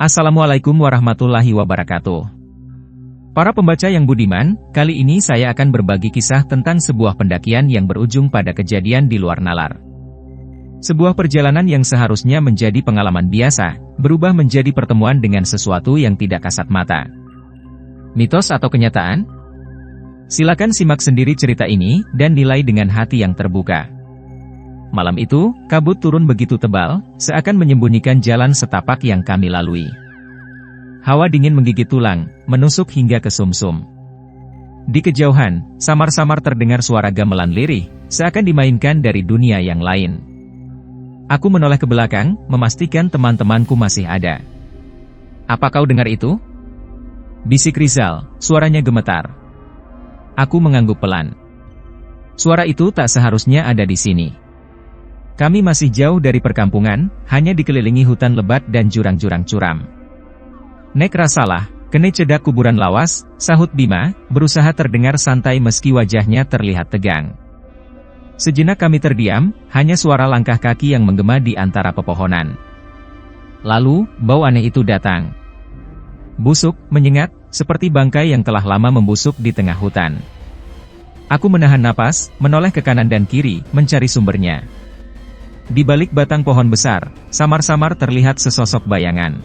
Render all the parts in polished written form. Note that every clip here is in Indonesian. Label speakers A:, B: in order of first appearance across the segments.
A: Assalamualaikum warahmatullahi wabarakatuh. Para pembaca yang budiman, kali ini saya akan berbagi kisah tentang sebuah pendakian yang berujung pada kejadian di luar nalar. Sebuah perjalanan yang seharusnya menjadi pengalaman biasa, berubah menjadi pertemuan dengan sesuatu yang tidak kasat mata. Mitos atau kenyataan? Silakan simak sendiri cerita ini, dan nilai dengan hati yang terbuka. Malam itu, kabut turun begitu tebal, seakan menyembunyikan jalan setapak yang kami lalui. Hawa dingin menggigit tulang, menusuk hingga ke sumsum. Di kejauhan, samar-samar terdengar suara gamelan lirih, seakan dimainkan dari dunia yang lain. Aku menoleh ke belakang, memastikan teman-temanku masih ada. "Apa kau dengar itu?" bisik Rizal, suaranya gemetar. Aku mengangguk pelan. Suara itu tak seharusnya ada di sini. Kami masih jauh dari perkampungan, hanya dikelilingi hutan lebat dan jurang-jurang curam. "Nek rasalah, kene cedak kuburan lawas," sahut Bima, berusaha terdengar santai meski wajahnya terlihat tegang. Sejenak kami terdiam, hanya suara langkah kaki yang menggema di antara pepohonan. Lalu, bau aneh itu datang. Busuk, menyengat, seperti bangkai yang telah lama membusuk di tengah hutan. Aku menahan napas, menoleh ke kanan dan kiri, mencari sumbernya. Di balik batang pohon besar, samar-samar terlihat sesosok bayangan.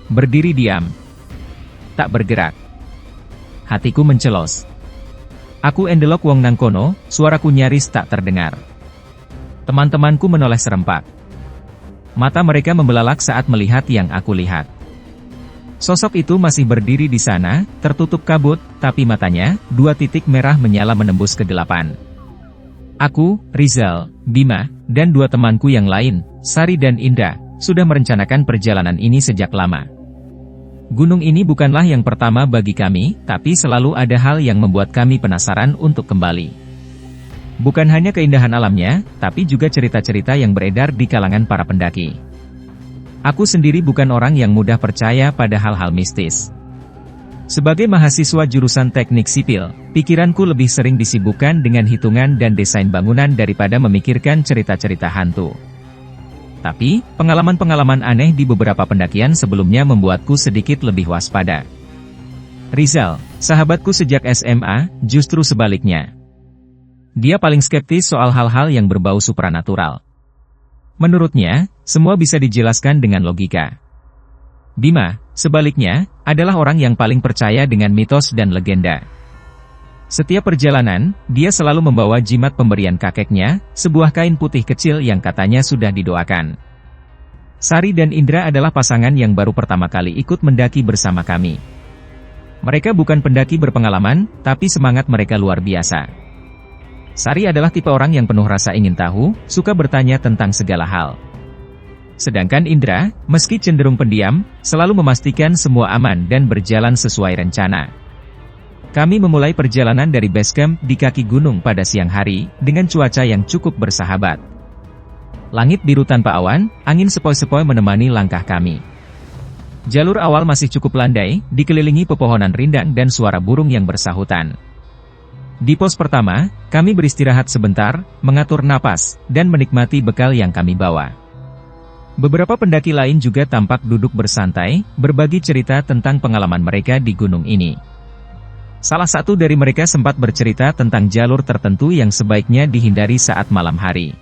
A: Berdiri diam. Tak bergerak. Hatiku mencelos. Aku endelok wong nang kono, suaraku nyaris tak terdengar. Teman-temanku menoleh serempak. Mata mereka membelalak saat melihat yang aku lihat. Sosok itu masih berdiri di sana, tertutup kabut, tapi matanya, dua titik merah menyala menembus kegelapan. Aku, Rizal, Bima, dan dua temanku yang lain, Sari dan Indra, sudah merencanakan perjalanan ini sejak lama. Gunung ini bukanlah yang pertama bagi kami, tapi selalu ada hal yang membuat kami penasaran untuk kembali. Bukan hanya keindahan alamnya, tapi juga cerita-cerita yang beredar di kalangan para pendaki. Aku sendiri bukan orang yang mudah percaya pada hal-hal mistis. Sebagai mahasiswa jurusan teknik sipil, pikiranku lebih sering disibukkan dengan hitungan dan desain bangunan daripada memikirkan cerita-cerita hantu. Tapi, pengalaman-pengalaman aneh di beberapa pendakian sebelumnya membuatku sedikit lebih waspada. Rizal, sahabatku sejak SMA, justru sebaliknya. Dia paling skeptis soal hal-hal yang berbau supranatural. Menurutnya, semua bisa dijelaskan dengan logika. Bima, sebaliknya, adalah orang yang paling percaya dengan mitos dan legenda. Setiap perjalanan, dia selalu membawa jimat pemberian kakeknya, sebuah kain putih kecil yang katanya sudah didoakan. Sari dan Indra adalah pasangan yang baru pertama kali ikut mendaki bersama kami. Mereka bukan pendaki berpengalaman, tapi semangat mereka luar biasa. Sari adalah tipe orang yang penuh rasa ingin tahu, suka bertanya tentang segala hal. Sedangkan Indra, meski cenderung pendiam, selalu memastikan semua aman dan berjalan sesuai rencana. Kami memulai perjalanan dari base camp di kaki gunung pada siang hari, dengan cuaca yang cukup bersahabat. Langit biru tanpa awan, angin sepoi-sepoi menemani langkah kami. Jalur awal masih cukup landai, dikelilingi pepohonan rindang dan suara burung yang bersahutan. Di pos pertama, kami beristirahat sebentar, mengatur napas, dan menikmati bekal yang kami bawa. Beberapa pendaki lain juga tampak duduk bersantai, berbagi cerita tentang pengalaman mereka di gunung ini. Salah satu dari mereka sempat bercerita tentang jalur tertentu yang sebaiknya dihindari saat malam hari.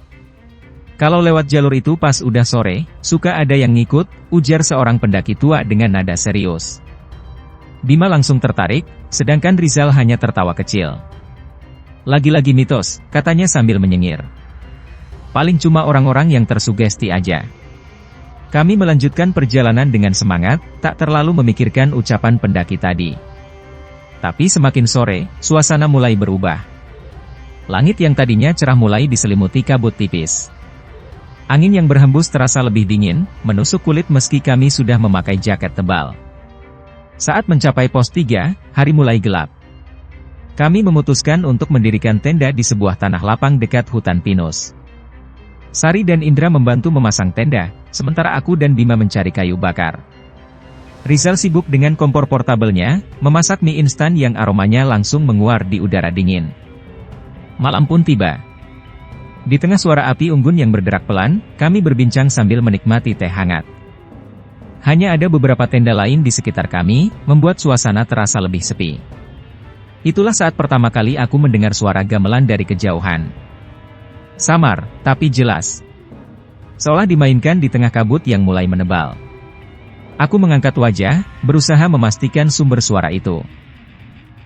A: Kalau lewat jalur itu pas udah sore, suka ada yang ngikut, ujar seorang pendaki tua dengan nada serius. Bima langsung tertarik, sedangkan Rizal hanya tertawa kecil. "Lagi-lagi mitos," katanya sambil menyengir. "Paling cuma orang-orang yang tersugesti aja." Kami melanjutkan perjalanan dengan semangat, tak terlalu memikirkan ucapan pendaki tadi. Tapi semakin sore, suasana mulai berubah. Langit yang tadinya cerah mulai diselimuti kabut tipis. Angin yang berhembus terasa lebih dingin, menusuk kulit meski kami sudah memakai jaket tebal. Saat mencapai pos 3, hari mulai gelap. Kami memutuskan untuk mendirikan tenda di sebuah tanah lapang dekat hutan pinus. Sari dan Indra membantu memasang tenda, sementara aku dan Bima mencari kayu bakar. Rizal sibuk dengan kompor portabelnya, memasak mie instan yang aromanya langsung menguar di udara dingin. Malam pun tiba. Di tengah suara api unggun yang berderak pelan, kami berbincang sambil menikmati teh hangat. Hanya ada beberapa tenda lain di sekitar kami, membuat suasana terasa lebih sepi. Itulah saat pertama kali aku mendengar suara gamelan dari kejauhan. Samar, tapi jelas. Seolah dimainkan di tengah kabut yang mulai menebal. Aku mengangkat wajah, berusaha memastikan sumber suara itu.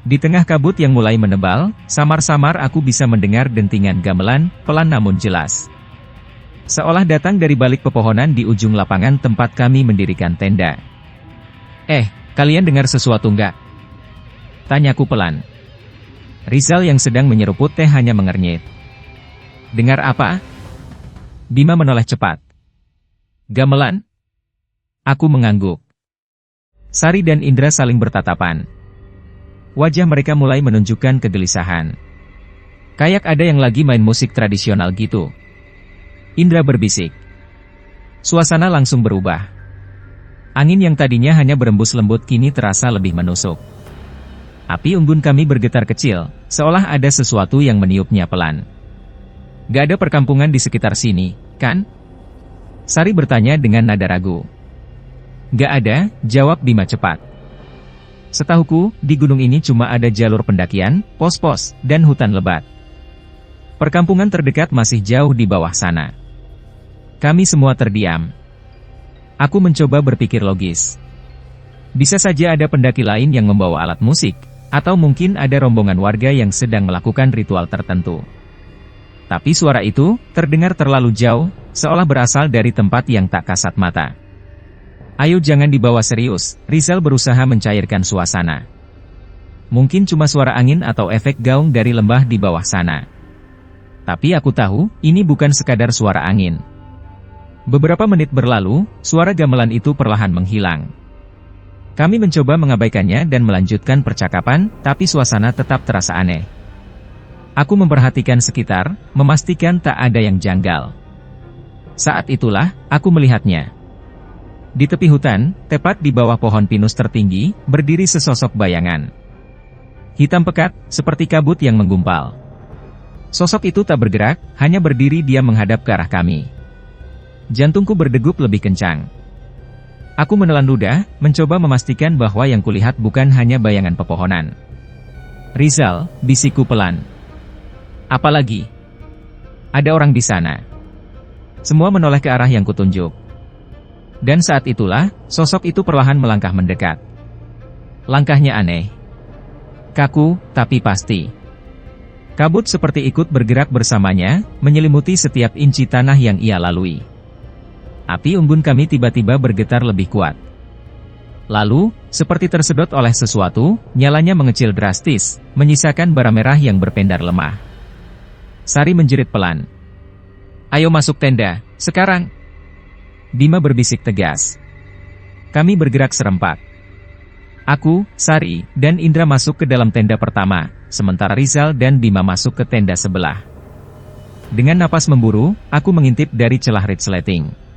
A: Di tengah kabut yang mulai menebal, samar-samar aku bisa mendengar dentingan gamelan, pelan namun jelas. Seolah datang dari balik pepohonan di ujung lapangan tempat kami mendirikan tenda. Kalian dengar sesuatu nggak? Tanyaku pelan. Rizal yang sedang menyeruput teh hanya mengernyit. Dengar apa? Bima menoleh cepat. Gamelan? Aku mengangguk. Sari dan Indra saling bertatapan. Wajah mereka mulai menunjukkan kegelisahan. Kayak ada yang lagi main musik tradisional gitu. Indra berbisik. Suasana langsung berubah. Angin yang tadinya hanya berembus lembut kini terasa lebih menusuk. Api unggun kami bergetar kecil, seolah ada sesuatu yang meniupnya pelan. Gak ada perkampungan di sekitar sini, kan? Sari bertanya dengan nada ragu. Gak ada, jawab Bima cepat. Setahuku, di gunung ini cuma ada jalur pendakian, pos-pos, dan hutan lebat. Perkampungan terdekat masih jauh di bawah sana. Kami semua terdiam. Aku mencoba berpikir logis. Bisa saja ada pendaki lain yang membawa alat musik, atau mungkin ada rombongan warga yang sedang melakukan ritual tertentu. Tapi suara itu terdengar terlalu jauh, seolah berasal dari tempat yang tak kasat mata. Ayo jangan dibawa serius, Rizal berusaha mencairkan suasana. Mungkin cuma suara angin atau efek gaung dari lembah di bawah sana. Tapi aku tahu, ini bukan sekadar suara angin. Beberapa menit berlalu, suara gamelan itu perlahan menghilang. Kami mencoba mengabaikannya dan melanjutkan percakapan, tapi suasana tetap terasa aneh. Aku memperhatikan sekitar, memastikan tak ada yang janggal. Saat itulah, aku melihatnya. Di tepi hutan, tepat di bawah pohon pinus tertinggi, berdiri sesosok bayangan. Hitam pekat, seperti kabut yang menggumpal. Sosok itu tak bergerak, hanya berdiri diam menghadap ke arah kami. Jantungku berdegup lebih kencang. Aku menelan ludah, mencoba memastikan bahwa yang kulihat bukan hanya bayangan pepohonan. Rizal, bisikku pelan. Apalagi? Ada orang di sana. Semua menoleh ke arah yang kutunjuk. Dan saat itulah, sosok itu perlahan melangkah mendekat. Langkahnya aneh. Kaku, tapi pasti. Kabut seperti ikut bergerak bersamanya, menyelimuti setiap inci tanah yang ia lalui. Api unggun kami tiba-tiba bergetar lebih kuat. Lalu, seperti tersedot oleh sesuatu, nyalanya mengecil drastis, menyisakan bara merah yang berpendar lemah. Sari menjerit pelan. Ayo masuk tenda, sekarang. Bima berbisik tegas. Kami bergerak serempak. Aku, Sari, dan Indra masuk ke dalam tenda pertama, sementara Rizal dan Bima masuk ke tenda sebelah. Dengan napas memburu, aku mengintip dari celah resleting.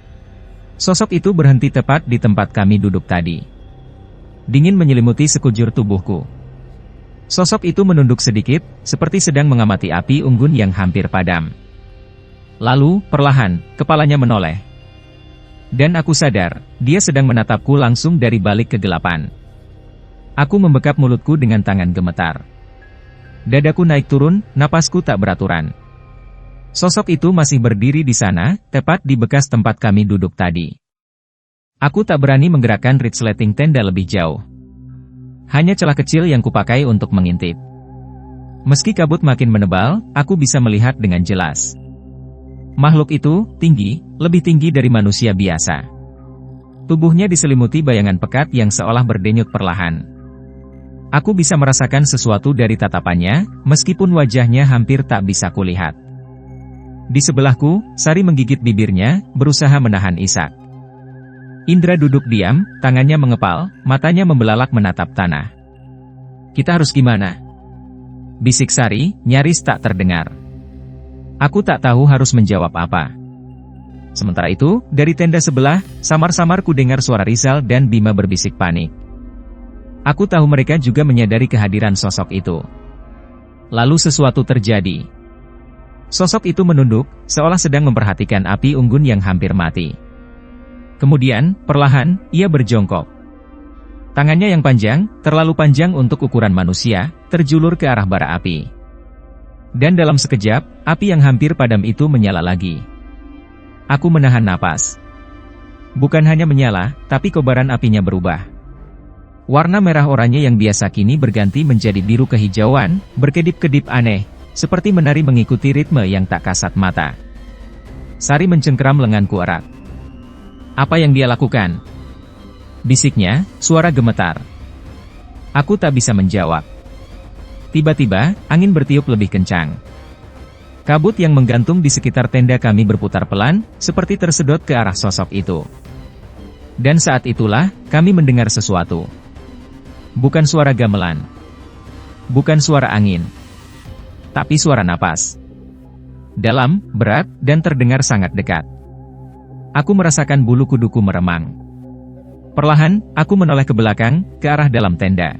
A: Sosok itu berhenti tepat di tempat kami duduk tadi. Dingin menyelimuti sekujur tubuhku. Sosok itu menunduk sedikit, seperti sedang mengamati api unggun yang hampir padam. Lalu, perlahan, kepalanya menoleh. Dan aku sadar, dia sedang menatapku langsung dari balik kegelapan. Aku membekap mulutku dengan tangan gemetar. Dadaku naik turun, napasku tak beraturan. Sosok itu masih berdiri di sana, tepat di bekas tempat kami duduk tadi. Aku tak berani menggerakkan resleting tenda lebih jauh. Hanya celah kecil yang kupakai untuk mengintip. Meski kabut makin menebal, aku bisa melihat dengan jelas. Makhluk itu tinggi, lebih tinggi dari manusia biasa. Tubuhnya diselimuti bayangan pekat yang seolah berdenyut perlahan. Aku bisa merasakan sesuatu dari tatapannya, meskipun wajahnya hampir tak bisa kulihat. Di sebelahku, Sari menggigit bibirnya, berusaha menahan isak. Indra duduk diam, tangannya mengepal, matanya membelalak menatap tanah. Kita harus gimana? Bisik Sari, nyaris tak terdengar. Aku tak tahu harus menjawab apa. Sementara itu, dari tenda sebelah, samar-samar ku dengar suara Rizal dan Bima berbisik panik. Aku tahu mereka juga menyadari kehadiran sosok itu. Lalu sesuatu terjadi. Sosok itu menunduk, seolah sedang memperhatikan api unggun yang hampir mati. Kemudian, perlahan, ia berjongkok. Tangannya yang panjang, terlalu panjang untuk ukuran manusia, terjulur ke arah bara api. Dan dalam sekejap, api yang hampir padam itu menyala lagi. Aku menahan napas. Bukan hanya menyala, tapi kobaran apinya berubah. Warna merah oranye yang biasa kini berganti menjadi biru kehijauan, berkedip-kedip aneh, seperti menari mengikuti ritme yang tak kasat mata. Sari mencengkeram lenganku erat. Apa yang dia lakukan? Bisiknya, suara gemetar. Aku tak bisa menjawab. Tiba-tiba, angin bertiup lebih kencang. Kabut yang menggantung di sekitar tenda kami berputar pelan, seperti tersedot ke arah sosok itu. Dan saat itulah, kami mendengar sesuatu. Bukan suara gamelan. Bukan suara angin. Tapi suara napas. Dalam, berat, dan terdengar sangat dekat. Aku merasakan bulu kuduku meremang. Perlahan, aku menoleh ke belakang, ke arah dalam tenda.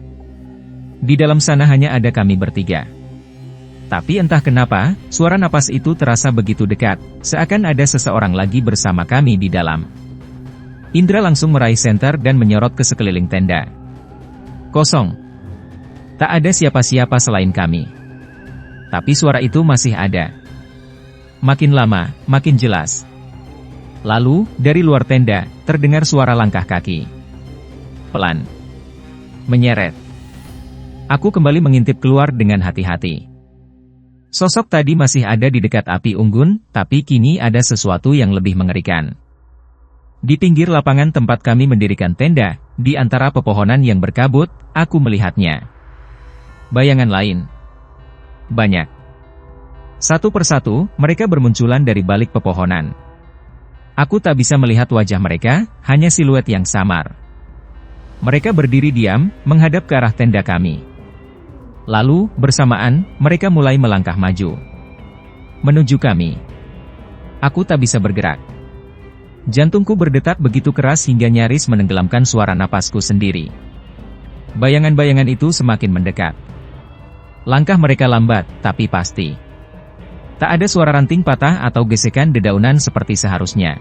A: Di dalam sana hanya ada kami bertiga. Tapi entah kenapa, suara napas itu terasa begitu dekat, seakan ada seseorang lagi bersama kami di dalam. Indra langsung meraih senter dan menyorot ke sekeliling tenda. Kosong. Tak ada siapa-siapa selain kami. Tapi suara itu masih ada. Makin lama, makin jelas. Lalu, dari luar tenda, terdengar suara langkah kaki. Pelan. Menyeret. Aku kembali mengintip keluar dengan hati-hati. Sosok tadi masih ada di dekat api unggun, tapi kini ada sesuatu yang lebih mengerikan. Di pinggir lapangan tempat kami mendirikan tenda, di antara pepohonan yang berkabut, aku melihatnya. Bayangan lain. Banyak. Satu persatu, mereka bermunculan dari balik pepohonan. Aku tak bisa melihat wajah mereka, hanya siluet yang samar. Mereka berdiri diam, menghadap ke arah tenda kami. Lalu, bersamaan, mereka mulai melangkah maju. Menuju kami. Aku tak bisa bergerak. Jantungku berdetak begitu keras hingga nyaris menenggelamkan suara napasku sendiri. Bayangan-bayangan itu semakin mendekat. Langkah mereka lambat, tapi pasti. Tak ada suara ranting patah atau gesekan dedaunan seperti seharusnya.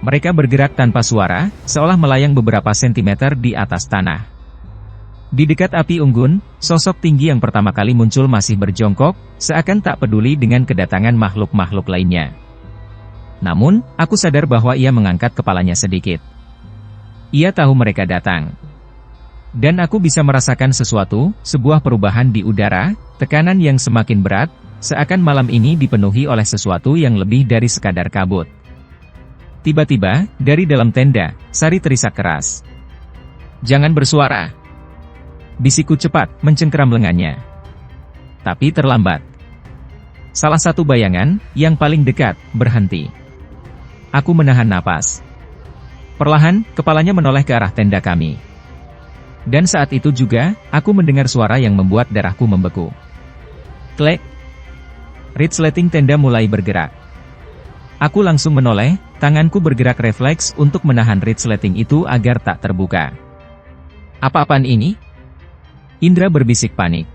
A: Mereka bergerak tanpa suara, seolah melayang beberapa sentimeter di atas tanah. Di dekat api unggun, sosok tinggi yang pertama kali muncul masih berjongkok, seakan tak peduli dengan kedatangan makhluk-makhluk lainnya. Namun, aku sadar bahwa ia mengangkat kepalanya sedikit. Ia tahu mereka datang. Dan aku bisa merasakan sesuatu, sebuah perubahan di udara, tekanan yang semakin berat, seakan malam ini dipenuhi oleh sesuatu yang lebih dari sekadar kabut. Tiba-tiba, dari dalam tenda, Sari terisak keras. Jangan bersuara. Bisikku cepat, mencengkeram lengannya. Tapi terlambat. Salah satu bayangan, yang paling dekat, berhenti. Aku menahan napas. Perlahan, kepalanya menoleh ke arah tenda kami. Dan saat itu juga, aku mendengar suara yang membuat darahku membeku. Klek. Resleting tenda mulai bergerak. Aku langsung menoleh, tanganku bergerak refleks untuk menahan resleting itu agar tak terbuka. Apa-apaan ini? Indra berbisik panik.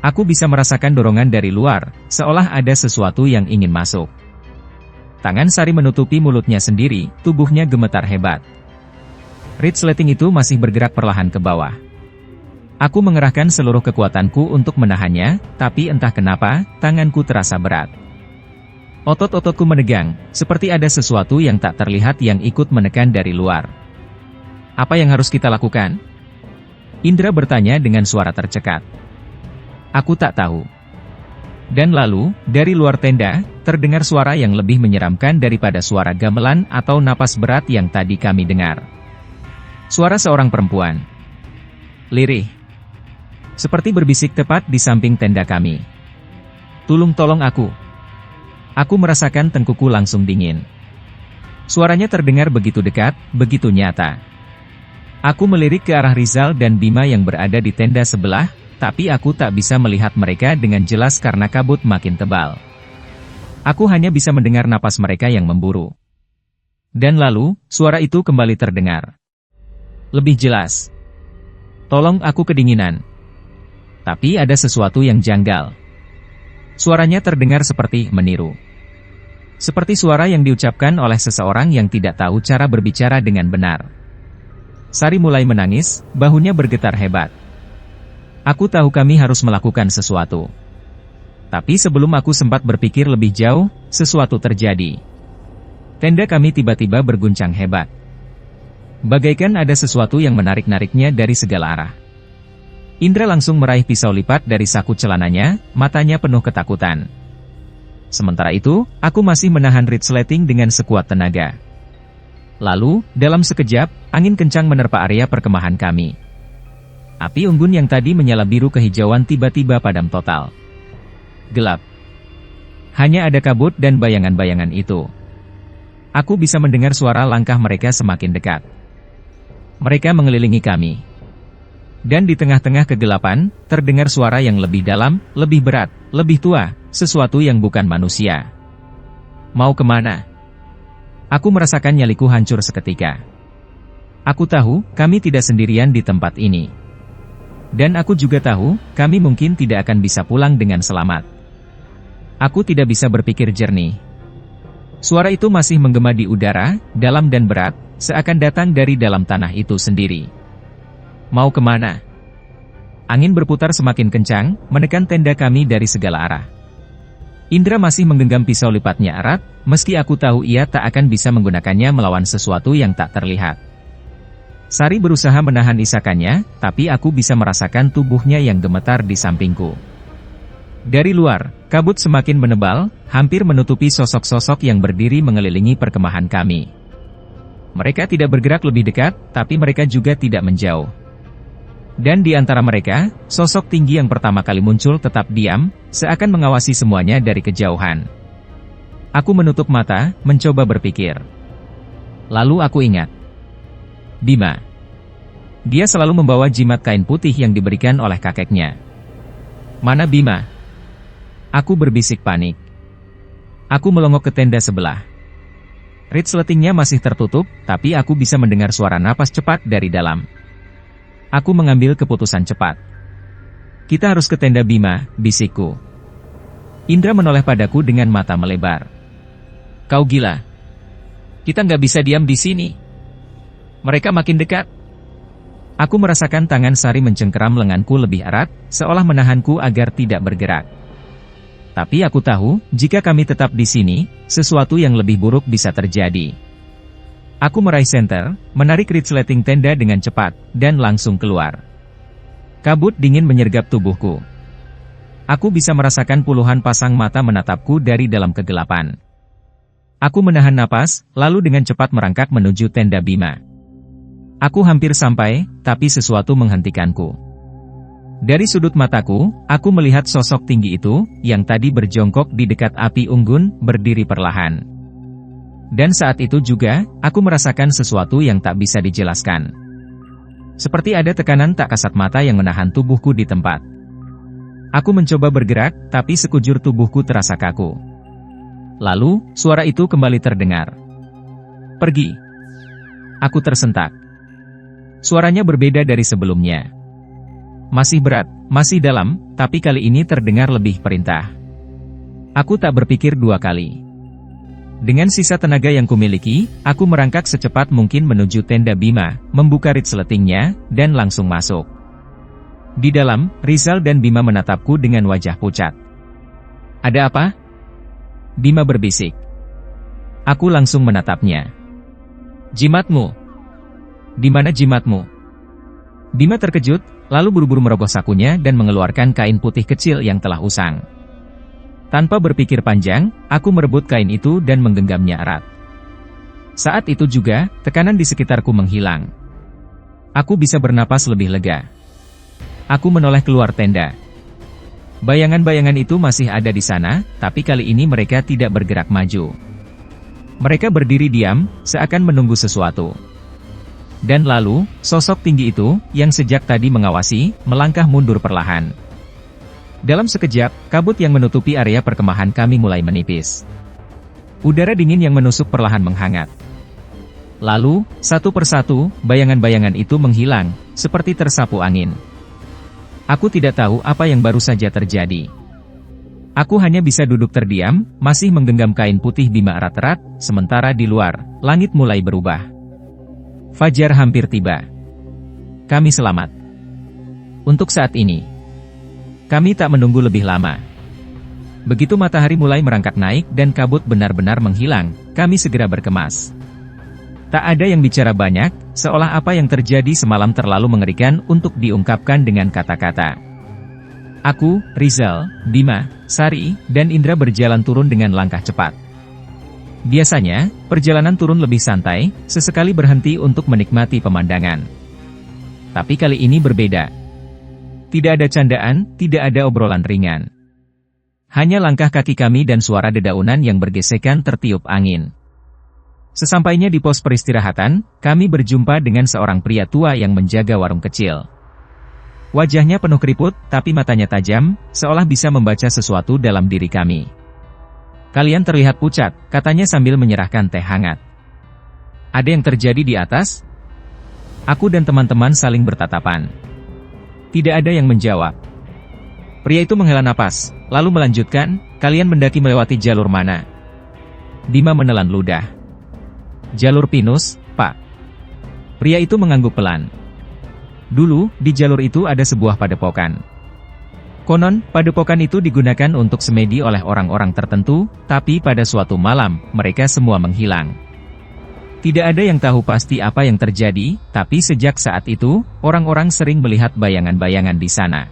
A: Aku bisa merasakan dorongan dari luar, seolah ada sesuatu yang ingin masuk. Tangan Sari menutupi mulutnya sendiri, tubuhnya gemetar hebat. Resleting itu masih bergerak perlahan ke bawah. Aku mengerahkan seluruh kekuatanku untuk menahannya, tapi entah kenapa, tanganku terasa berat. Otot-ototku menegang, seperti ada sesuatu yang tak terlihat yang ikut menekan dari luar. Apa yang harus kita lakukan? Indra bertanya dengan suara tercekat. Aku tak tahu. Dan lalu, dari luar tenda, terdengar suara yang lebih menyeramkan daripada suara gamelan atau napas berat yang tadi kami dengar. Suara seorang perempuan. Lirih. Seperti berbisik tepat di samping tenda kami. Tolong aku. Aku merasakan tengkuku langsung dingin. Suaranya terdengar begitu dekat, begitu nyata. Aku melirik ke arah Rizal dan Bima yang berada di tenda sebelah, tapi aku tak bisa melihat mereka dengan jelas karena kabut makin tebal. Aku hanya bisa mendengar napas mereka yang memburu. Dan lalu, suara itu kembali terdengar. Lebih jelas. Tolong aku kedinginan. Tapi ada sesuatu yang janggal. Suaranya terdengar seperti meniru. Seperti suara yang diucapkan oleh seseorang yang tidak tahu cara berbicara dengan benar. Sari mulai menangis, bahunya bergetar hebat. Aku tahu kami harus melakukan sesuatu. Tapi sebelum aku sempat berpikir lebih jauh, sesuatu terjadi. Tenda kami tiba-tiba berguncang hebat. Bagaikan ada sesuatu yang menarik-nariknya dari segala arah. Indra langsung meraih pisau lipat dari saku celananya, matanya penuh ketakutan. Sementara itu, aku masih menahan resleting dengan sekuat tenaga. Lalu, dalam sekejap, angin kencang menerpa area perkemahan kami. Api unggun yang tadi menyala biru kehijauan tiba-tiba padam total. Gelap. Hanya ada kabut dan bayangan-bayangan itu. Aku bisa mendengar suara langkah mereka semakin dekat. Mereka mengelilingi kami. Dan di tengah-tengah kegelapan, terdengar suara yang lebih dalam, lebih berat, lebih tua, sesuatu yang bukan manusia. Mau kemana? Aku merasakan nyaliku hancur seketika. Aku tahu, kami tidak sendirian di tempat ini. Dan aku juga tahu, kami mungkin tidak akan bisa pulang dengan selamat. Aku tidak bisa berpikir jernih. Suara itu masih menggema di udara, dalam dan berat, seakan datang dari dalam tanah itu sendiri. Mau kemana? Angin berputar semakin kencang, menekan tenda kami dari segala arah. Indra masih menggenggam pisau lipatnya erat, meski aku tahu ia tak akan bisa menggunakannya melawan sesuatu yang tak terlihat. Sari berusaha menahan isakannya, tapi aku bisa merasakan tubuhnya yang gemetar di sampingku. Dari luar, kabut semakin menebal, hampir menutupi sosok-sosok yang berdiri mengelilingi perkemahan kami. Mereka tidak bergerak lebih dekat, tapi mereka juga tidak menjauh. Dan di antara mereka, sosok tinggi yang pertama kali muncul tetap diam, seakan mengawasi semuanya dari kejauhan. Aku menutup mata, mencoba berpikir. Lalu aku ingat. Bima. Dia selalu membawa jimat kain putih yang diberikan oleh kakeknya. Mana Bima? Aku berbisik panik. Aku melongok ke tenda sebelah. Resletingnya masih tertutup, tapi aku bisa mendengar suara napas cepat dari dalam. Aku mengambil keputusan cepat. Kita harus ke tenda Bima, bisikku. Indra menoleh padaku dengan mata melebar. Kau gila. Kita nggak bisa diam di sini. Mereka makin dekat. Aku merasakan tangan Sari mencengkeram lenganku lebih erat, seolah menahanku agar tidak bergerak. Tapi aku tahu, jika kami tetap di sini, sesuatu yang lebih buruk bisa terjadi. Aku meraih senter, menarik resleting tenda dengan cepat, dan langsung keluar. Kabut dingin menyergap tubuhku. Aku bisa merasakan puluhan pasang mata menatapku dari dalam kegelapan. Aku menahan napas, lalu dengan cepat merangkak menuju tenda Bima. Aku hampir sampai, tapi sesuatu menghentikanku. Dari sudut mataku, aku melihat sosok tinggi itu, yang tadi berjongkok di dekat api unggun, berdiri perlahan. Dan saat itu juga, aku merasakan sesuatu yang tak bisa dijelaskan. Seperti ada tekanan tak kasat mata yang menahan tubuhku di tempat. Aku mencoba bergerak, tapi sekujur tubuhku terasa kaku. Lalu, suara itu kembali terdengar. Pergi. Aku tersentak. Suaranya berbeda dari sebelumnya. Masih berat, masih dalam, tapi kali ini terdengar lebih perintah. Aku tak berpikir dua kali. Dengan sisa tenaga yang kumiliki, aku merangkak secepat mungkin menuju tenda Bima, membuka resletingnya, dan langsung masuk. Di dalam, Rizal dan Bima menatapku dengan wajah pucat. Ada apa? Bima berbisik. Aku langsung menatapnya. Jimatmu. Di mana jimatmu? Bima terkejut, lalu buru-buru merogoh sakunya dan mengeluarkan kain putih kecil yang telah usang. Tanpa berpikir panjang, aku merebut kain itu dan menggenggamnya erat. Saat itu juga, tekanan di sekitarku menghilang. Aku bisa bernapas lebih lega. Aku menoleh keluar tenda. Bayangan-bayangan itu masih ada di sana, tapi kali ini mereka tidak bergerak maju. Mereka berdiri diam, seakan menunggu sesuatu. Dan lalu, sosok tinggi itu, yang sejak tadi mengawasi, melangkah mundur perlahan. Dalam sekejap, kabut yang menutupi area perkemahan kami mulai menipis. Udara dingin yang menusuk perlahan menghangat. Lalu, satu persatu, bayangan-bayangan itu menghilang, seperti tersapu angin. Aku tidak tahu apa yang baru saja terjadi. Aku hanya bisa duduk terdiam, masih menggenggam kain putih Bima erat-erat, sementara di luar, langit mulai berubah. Fajar hampir tiba. Kami selamat. Untuk saat ini, kami tak menunggu lebih lama. Begitu matahari mulai merangkak naik dan kabut benar-benar menghilang, kami segera berkemas. Tak ada yang bicara banyak, seolah apa yang terjadi semalam terlalu mengerikan untuk diungkapkan dengan kata-kata. Aku, Rizal, Bima, Sari, dan Indra berjalan turun dengan langkah cepat. Biasanya, perjalanan turun lebih santai, sesekali berhenti untuk menikmati pemandangan. Tapi kali ini berbeda. Tidak ada candaan, tidak ada obrolan ringan. Hanya langkah kaki kami dan suara dedaunan yang bergesekan tertiup angin. Sesampainya di pos peristirahatan, kami berjumpa dengan seorang pria tua yang menjaga warung kecil. Wajahnya penuh keriput, tapi matanya tajam, seolah bisa membaca sesuatu dalam diri kami. Kalian terlihat pucat, katanya sambil menyerahkan teh hangat. Ada yang terjadi di atas? Aku dan teman-teman saling bertatapan. Tidak ada yang menjawab. Pria itu menghela napas, lalu melanjutkan, kalian mendaki melewati jalur mana? Bima menelan ludah. Jalur pinus, Pak. Pria itu mengangguk pelan. Dulu, di jalur itu ada sebuah padepokan. Konon, padepokan itu digunakan untuk semedi oleh orang-orang tertentu, tapi pada suatu malam, mereka semua menghilang. Tidak ada yang tahu pasti apa yang terjadi, tapi sejak saat itu, orang-orang sering melihat bayangan-bayangan di sana.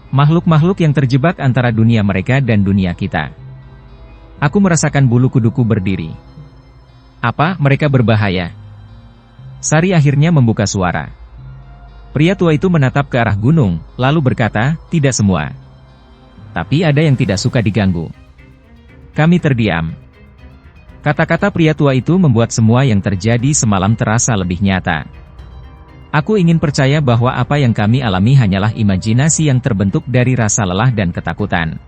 A: Makhluk-makhluk yang terjebak antara dunia mereka dan dunia kita. Aku merasakan bulu kuduku berdiri. Apa, mereka berbahaya? Sari akhirnya membuka suara. Pria tua itu menatap ke arah gunung, lalu berkata, tidak semua. Tapi ada yang tidak suka diganggu. Kami terdiam. Kata-kata pria tua itu membuat semua yang terjadi semalam terasa lebih nyata. Aku ingin percaya bahwa apa yang kami alami hanyalah imajinasi yang terbentuk dari rasa lelah dan ketakutan.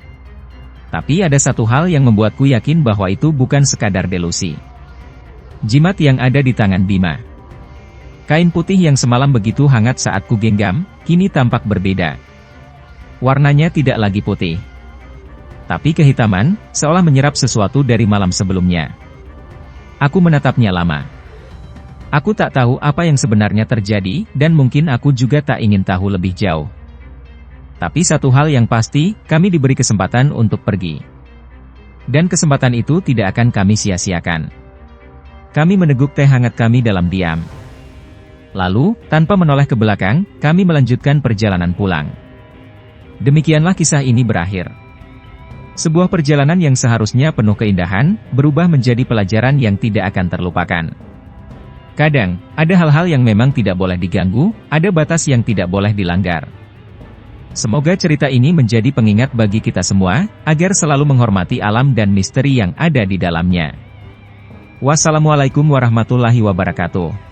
A: Tapi ada satu hal yang membuatku yakin bahwa itu bukan sekadar delusi. Jimat yang ada di tangan Bima. Kain putih yang semalam begitu hangat saat ku genggam, kini tampak berbeda. Warnanya tidak lagi putih. Tapi kehitaman, seolah menyerap sesuatu dari malam sebelumnya. Aku menatapnya lama. Aku tak tahu apa yang sebenarnya terjadi, dan mungkin aku juga tak ingin tahu lebih jauh. Tapi satu hal yang pasti, kami diberi kesempatan untuk pergi. Dan kesempatan itu tidak akan kami sia-siakan. Kami meneguk teh hangat kami dalam diam. Lalu, tanpa menoleh ke belakang, kami melanjutkan perjalanan pulang. Demikianlah kisah ini berakhir. Sebuah perjalanan yang seharusnya penuh keindahan, berubah menjadi pelajaran yang tidak akan terlupakan. Kadang, ada hal-hal yang memang tidak boleh diganggu, ada batas yang tidak boleh dilanggar. Semoga cerita ini menjadi pengingat bagi kita semua, agar selalu menghormati alam dan misteri yang ada di dalamnya. Wassalamualaikum warahmatullahi wabarakatuh.